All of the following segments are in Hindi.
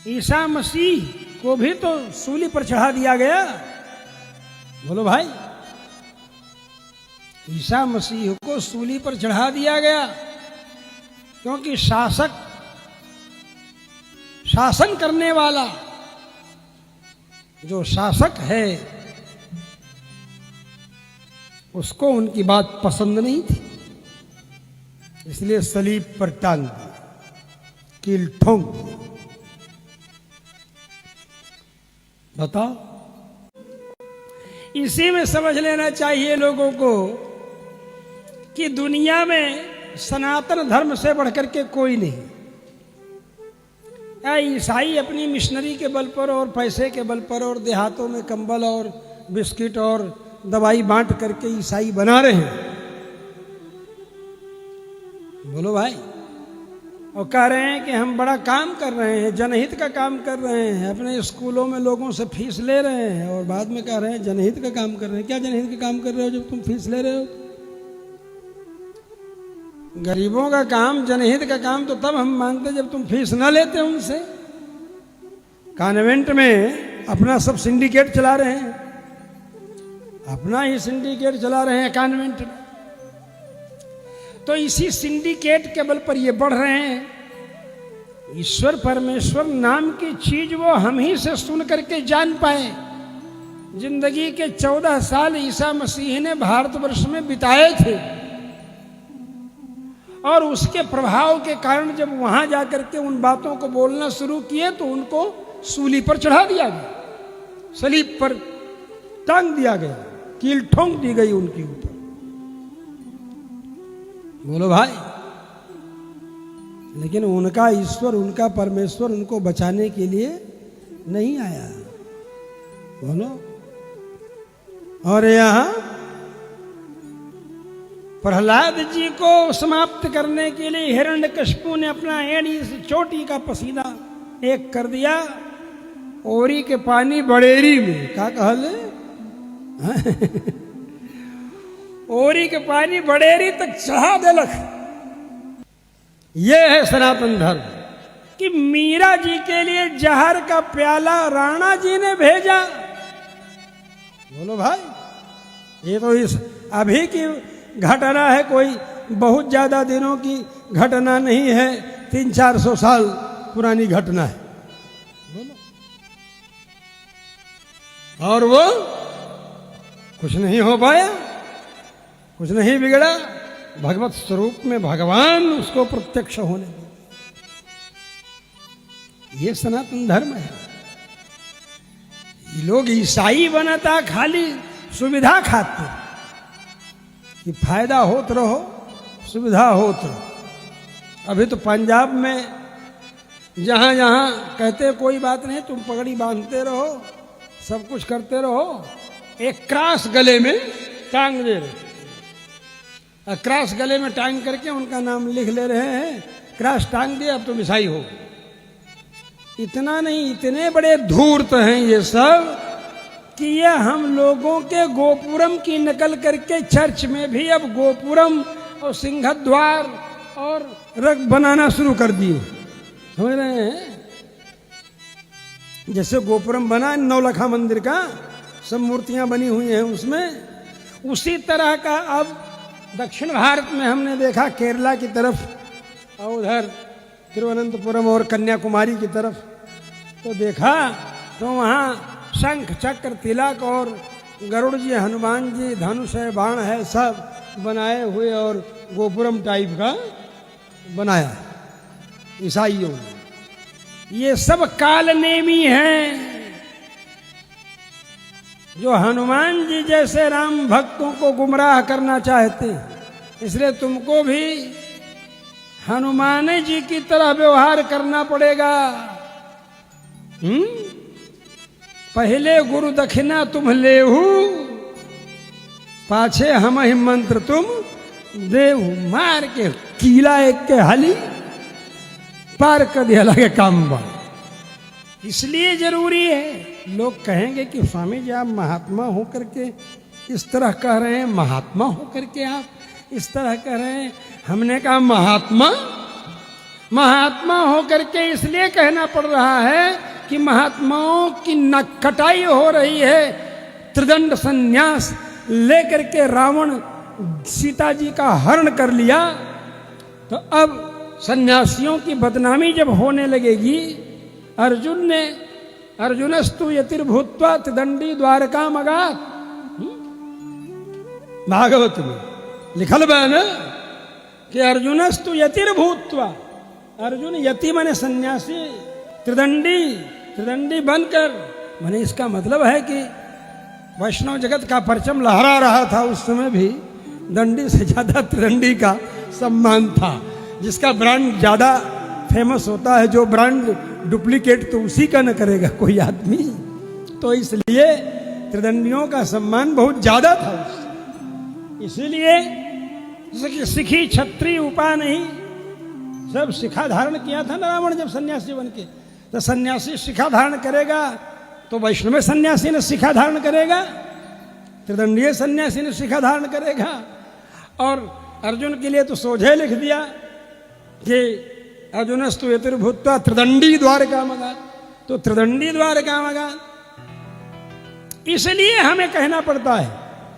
ईसा मसीह को भी तो सूली पर चढ़ा दिया गया। बोलो भाई, ईसा मसीह को सूली पर चढ़ा दिया गया क्योंकि शासन करने वाला जो शासक है उसको उनकी बात पसंद नहीं थी, इसलिए सलीब पर टांग दी, कील ठोंक दी। बताओ, इसी में समझ लेना चाहिए लोगों को कि दुनिया में सनातन धर्म से बढ़कर के कोई नहीं। ईसाई अपनी मिशनरी के बल पर और पैसे के बल पर और देहातों में कंबल और बिस्किट और दवाई बांट करके ईसाई बना रहे हैं। बोलो भाई, और कह रहे हैं कि हम बड़ा काम कर रहे हैं, जनहित का काम कर रहे हैं, अपने स्कूलों में लोगों से फीस ले रहे हैं और बाद में कह रहे हैं जनहित का काम कर रहे हैं। क्या जनहित का काम कर रहे हो जब तुम फीस ले रहे हो? गरीबों का काम, जनहित का काम तो तब हम मानते जब तुम फीस ना लेते उनसे। कॉन्वेंट में अपना सब सिंडिकेट चला रहे हैं, अपना ही सिंडिकेट चला रहे हैं कॉन्वेंट में, तो इसी सिंडिकेट के बल पर ये बढ़ रहे हैं। ईश्वर परमेश्वर नाम की चीज वो हम ही से सुन करके जान पाए। जिंदगी के 14 साल ईसा मसीह ने भारतवर्ष में बिताए थे और उसके प्रभाव के कारण जब वहां जाकर के उन बातों को बोलना शुरू किए तो उनको सूली पर चढ़ा दिया गया, सलीब पर टांग दिया गया, कील ठोंक दी गई उनके ऊपर। बोलो भाई, लेकिन उनका ईश्वर, उनका परमेश्वर उनको बचाने के लिए नहीं आया। बोलो, और यहां प्रहलाद जी को समाप्त करने के लिए हिरण्यकशिपु ने अपना एड़ी से चोटी का पसीना एक कर दिया, ओरी के पानी बड़ेरी में। क्या कहले? ओरी के पानी बड़ेरी तक चढ़ा देलक। ये है सनातन धर्म कि मीरा जी के लिए जहर का प्याला राणा जी ने भेजा। बोलो भाई, ये तो इस अभी की घटना है, कोई बहुत ज्यादा दिनों की घटना नहीं है, 300-400 साल पुरानी घटना है। बोलो, और वो कुछ नहीं हो पाया, कुछ नहीं बिगड़ा। भगवत स्वरूप में भगवान उसको प्रत्यक्ष होने दिया। ये सनातन धर्म है। ये लोग ईसाई बनता खाली सुविधा खातिर कि फायदा होत रहो, सुविधा होत रहो। अभी तो पंजाब में जहां जहां कहते कोई बात नहीं, तुम पगड़ी बांधते रहो, सब कुछ करते रहो, एक क्रॉस गले में टांग दे रहे, क्रॉस गले में टांग करके उनका नाम लिख ले रहे हैं, क्रॉस टांग दिया, अब तुम ईसाई हो। इतना नहीं, इतने बड़े धूर्त हैं ये सब कि ये हम लोगों के गोपुरम की नकल करके चर्च में भी अब गोपुरम और सिंहद्वार और रग बनाना शुरू कर दिए। समझ रहे हैं? जैसे गोपुरम बना नौलखा मंदिर का, सब मूर्तियां बनी हुई हैं उसमें, उसी तरह का अब दक्षिण भारत में हमने देखा, केरला की तरफ और उधर तिरुवनंतपुरम और कन्याकुमारी की तरफ तो देखा, तो वहाँ शंख चक्र तिलक और गरुड़ जी, हनुमान जी, धनुष है, बाण है, सब बनाए हुए और गोपुरम टाइप का बनाया ईसाइयों ने। ये सब कालनेमी हैं जो हनुमान जी जैसे राम भक्तों को गुमराह करना चाहते हैं। इसलिए तुमको भी हनुमान जी की तरह व्यवहार करना पड़ेगा। पहले गुरु दक्षिणा तुम लेहू, पाछे हम ही मंत्र तुम देहू। मार के कीला एक के हाली पार कर दिया लगे काम बा। इसलिए जरूरी है। लोग कहेंगे कि स्वामी जी आप महात्मा होकर के इस तरह कह रहे हैं, महात्मा होकर के आप इस तरह कह रहे हैं। हमने कहा महात्मा महात्मा होकर के इसलिए कहना पड़ रहा है कि महात्माओं की नकटाई हो रही है। त्रिदंड संन्यास लेकर के रावण सीता जी का हरण कर लिया, तो अब सन्यासियों की बदनामी जब होने लगेगी, अर्जुन ने अर्जुनस्तु यतिर्भूत्वा त्रिदंडी द्वारका मगात, भागवत में लिखल बा न कि अर्जुनस्तु यतिर्भूत्वा, अर्जुन यति माने सन्यासी, त्रिदंडी बनकर, माने इसका मतलब है कि वैष्णव जगत का परचम लहरा रहा था उस समय भी, दंडी से ज्यादा त्रिदंडी का सम्मान था। जिसका ब्रांड ज्यादा फेमस होता है, जो ब्रांड डुप्लीकेट तो उसी का न करेगा कोई आदमी, तो इसलिए त्रिदंडियों का सम्मान बहुत ज्यादा था उससे। इसीलिए सिखी छत्री उपा नहीं, सब शिखा धारण किया था ना रावण जब सन्यासी बन के। तो सन्यासी शिखा धारण करेगा तो वैष्णव सन्यासी ने शिखा धारण करेगा, त्रिदंडीय सन्यासी ने शिखा धारण करेगा। और अर्जुन के लिए तो सोझे लिख दिया कि अर्जुनस्तु यतिर्भूत्वा त्रिदंडी द्वारका मगा, तो त्रिदंडी द्वारका मगा। इसलिए हमें कहना पड़ता है,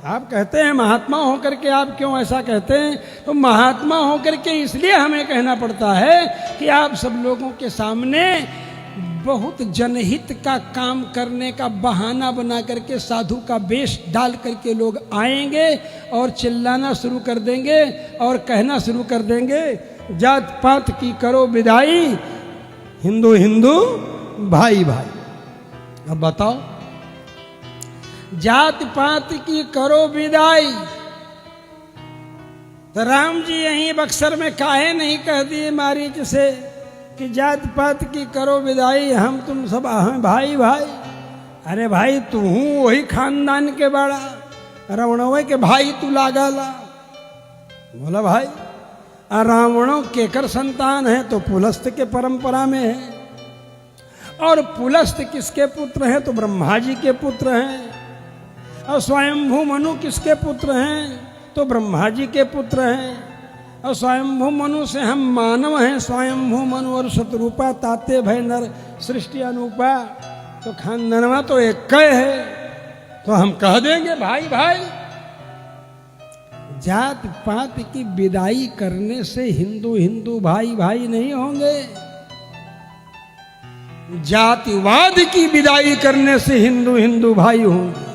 आप कहते हैं महात्मा होकर के आप क्यों ऐसा कहते हैं, तो महात्मा होकर के इसलिए हमें कहना पड़ता है कि आप सब लोगों के सामने बहुत जनहित का काम करने का बहाना बना करके साधु का वेश डाल करके लोग आएंगे और चिल्लाना शुरू कर देंगे और कहना शुरू कर देंगे, जात पात की करो विदाई, हिंदू हिंदू भाई भाई। अब बताओ, जात पात की करो विदाई, तो राम जी यहीं बक्सर में काहे नहीं कह दिए मारीच से कि जात पात की करो विदाई, हम तुम सब हैं भाई भाई। अरे भाई तू वही खानदान के बड़ा, रावणों के भाई तू लागला। बोला भाई रावणों केकर संतान है, तो पुलस्त के परंपरा में है, और पुलस्त किसके पुत्र हैं, तो ब्रह्मा जी के पुत्र हैं। और स्वयंभू मनु किसके पुत्र हैं, तो ब्रह्मा जी के पुत्र हैं। और स्वयंभू मनु से हम मानव हैं, स्वयंभू मनु और शत्रुपा ताते भय नर सृष्टि अनुपा, तो खानदानवा तो एक है, तो हम कह देंगे भाई भाई। जात पात की विदाई करने से हिंदू हिंदू भाई भाई नहीं होंगे, जातिवाद की विदाई करने से हिंदू हिंदू भाई होंगे।